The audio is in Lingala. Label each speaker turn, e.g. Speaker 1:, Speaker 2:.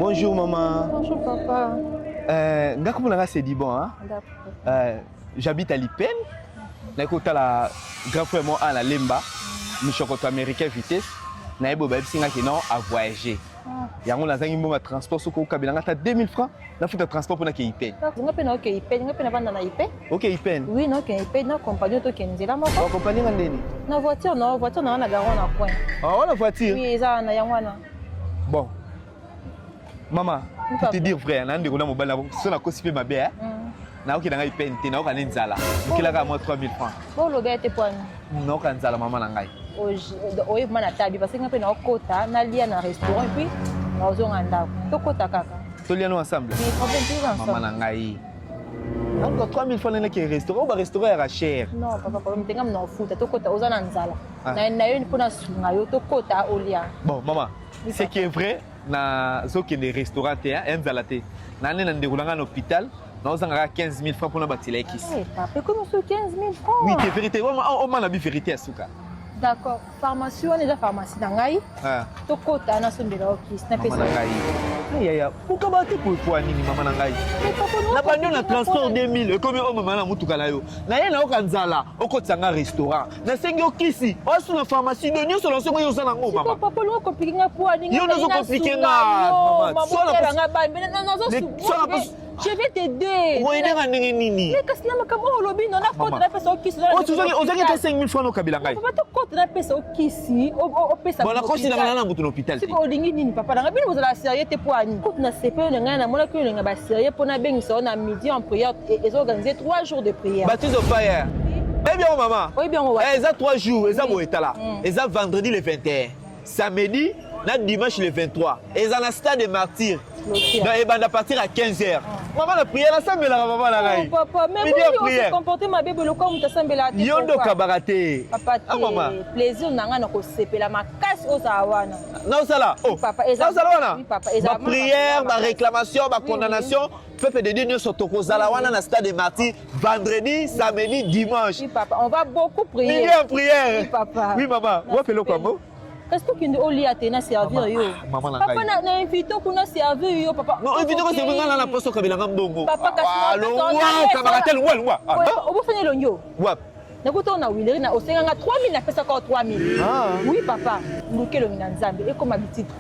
Speaker 1: Bonjour maman.
Speaker 2: Bonjour papa.
Speaker 1: Ngakumulanga c'est dit bon hein. J'habite à Lipen. Nakota la grand frère moi à la Lemba. Michokoto américain vitesse. Naebo ba bisinga kino à voyager. Yango nazangi mo transport soko kabelanga ta 2000 francs. Na futa transport pour na ke Lipen.
Speaker 2: Nga pena OK Lipen, nga pena banda na Lipen.
Speaker 1: OK Lipen.
Speaker 2: Oui, non OK Lipen na compagnie to kenzela moko.
Speaker 1: Ba compagnie ngandeni.
Speaker 2: Na voiture na garon na point.
Speaker 1: Ah, la voiture.
Speaker 2: Oui, eza na yangwana.
Speaker 1: Bon. Maman, pour te dire vrai, na ndeko na mobala so na kosipe mabe hein. Na oki na Lipen te na oka nzala. Mukilaka mo 3000 francs.
Speaker 2: Bon lobe te point.
Speaker 1: Non kan nzala maman na ngai.
Speaker 2: Oye mana tabi parce que nga pena okota na lia na restaurant puis na ozonga ndako. Tokota kaka.
Speaker 1: Toliano ensemble.
Speaker 2: Oui, problème tout ensemble.
Speaker 1: Maman na ngai. Encore 3000 francs na ke restaurant, ba restaurant era cher.
Speaker 2: Non, papa problème tenga na ofuta tokota ozana nzala. Na yo ni pona sunga yo tokota olia.
Speaker 1: Bon, maman, ce qui est vrai na zoki des restaurants te hein, nzala te. Na nena ndekulanga na hôpital. Nous avons 15 000 francs pour nous bâtir les kisses.
Speaker 2: Oui, papa, comment ça 15 000 francs?
Speaker 1: Oui, c'est vérité. On m'a la vérité à Souka.
Speaker 2: D'accord. Pharmacie, on est déjà pharmacie. Nangai. To kota na sombela okis na pesa.
Speaker 1: Aïe aïe. Pourquoi battre pour nini maman nangai? Na banyo na transport 2000. Comme on maman na mutuka na yo. Na ye na okanzala, okotanga restaurant. Na sengi okisi. O su na pharmacie de nyo solo sengo yo sana ngo maman.
Speaker 2: Papa lo compliquer nga pour nini.
Speaker 1: Yo no compliquer nga maman.
Speaker 2: So la nga ban. Je vais t'aider.
Speaker 1: Oui, nini.
Speaker 2: Mais qu'est-ce que na makambo lobi non na kota na pesa okisi.
Speaker 1: O tu ozaki 5 000 francs no kabila ngai.
Speaker 2: Papa to kota na pesa okisi. O pesa.
Speaker 1: Bon la kosi na na mutu l'hôpital.
Speaker 2: Si ko lingi nini papa na bino bozala sérieux te pour ani. Kota na CP na nga na mona ko nga ba sérieux pour na bengisa na midi en prière et organiser 3 jours de prière.
Speaker 1: Baptême of fire. Eh bien maman.
Speaker 2: Oui bien ouais.
Speaker 1: Eh ça 3 jours, et ça bon état là. Et ça vendredi le 21. Samedi, na dimanche le 23. Et ça na stade de martyrs. Et ben à partir à 15h. Maman la prière ça me la maman la gai.
Speaker 2: Papa, mais vous vous comportez ma bébé le comme t'assemblera.
Speaker 1: Yondo kabarate.
Speaker 2: Papa, plaisir nanga na ko sepela makasi ozawana.
Speaker 1: Non ça là. Oh.
Speaker 2: Papa,
Speaker 1: ça là.
Speaker 2: Oui papa,
Speaker 1: ma prière, ma réclamation, ma condamnation. Peuple de Dieu sur Tokozala wana na stade de martyrs vendredi, samedi, dimanche.
Speaker 2: Oui papa, on va beaucoup prier.
Speaker 1: Prière.
Speaker 2: Oui papa.
Speaker 1: Oui maman, on fait le comment?
Speaker 2: Qu'est-ce que tu dis à te servir yo? Papa na invité ko na servir yo papa.
Speaker 1: Non, invité ko c'est vraiment na poste kabila ngambongo.
Speaker 2: Papa kasi
Speaker 1: na kabaratelle wa.
Speaker 2: Obo fanya lonyo.
Speaker 1: Wa.
Speaker 2: Nakuta na wileri na osenga 3000 na pesa ko 3000. Oui papa, ndukelo na nzambe eko mabitiki.